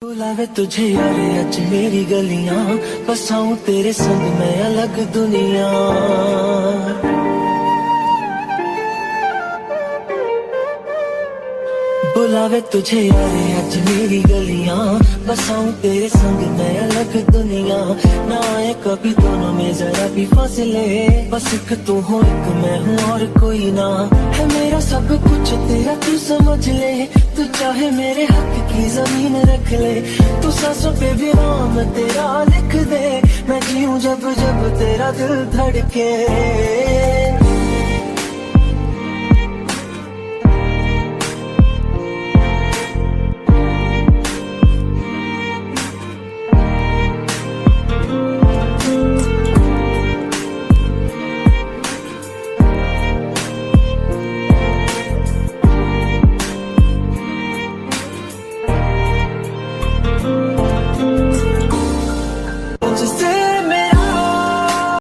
बुलावे तुझे यारे आज मेरी गलियां, बसाऊं तेरे संग मैं अलग दुनिया। बुलावे तुझे यारे आज मेरी गलियां, बसाऊं तेरे संग मैं अलग दुनिया। ना आए कभी दोनों में जरा भी फासले, बस एक तू हो एक मैं हूँ और कोई ना। है मेरा सब कुछ तेरा तू समझ ले, तू चाहे मेरे हक की जमीन रख ले। तू सांसों पे भी नाम तेरा लिख दे, मैं जीऊं जब जब तेरा दिल धड़के।